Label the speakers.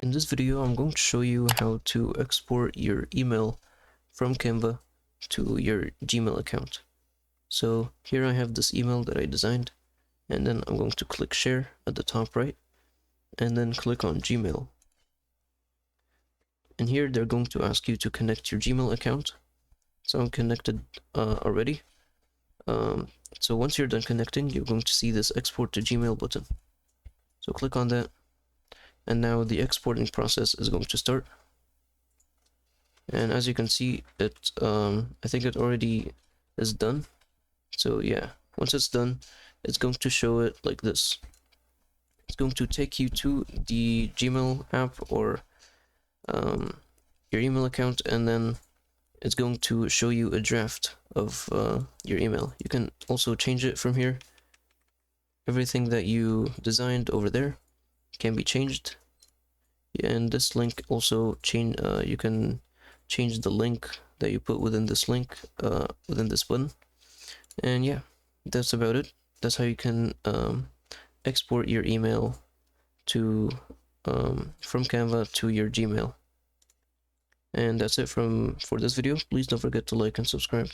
Speaker 1: In this video, I'm going to show you how to export your email from Canva to your Gmail account. So here I have this email that I designed, and then I'm going to click share at the top right, and then click on Gmail. And here they're going to ask you to connect your Gmail account. So I'm connected already. So once you're done connecting, you're going to see this export to Gmail button. So click on that. And now the exporting process is going to start. And as you can see, I think it already is done. So yeah, once it's done, it's going to show it like this. It's going to take you to the Gmail app or your email account, and then it's going to show you a draft of your email. You can also change it from here. Everything that you designed over there can be changed. And this link also you can change the link that you put within this link within this button. And yeah, that's about it. That's how you can export your email to from Canva to your Gmail. And that's it for this video. Please don't forget to like and subscribe.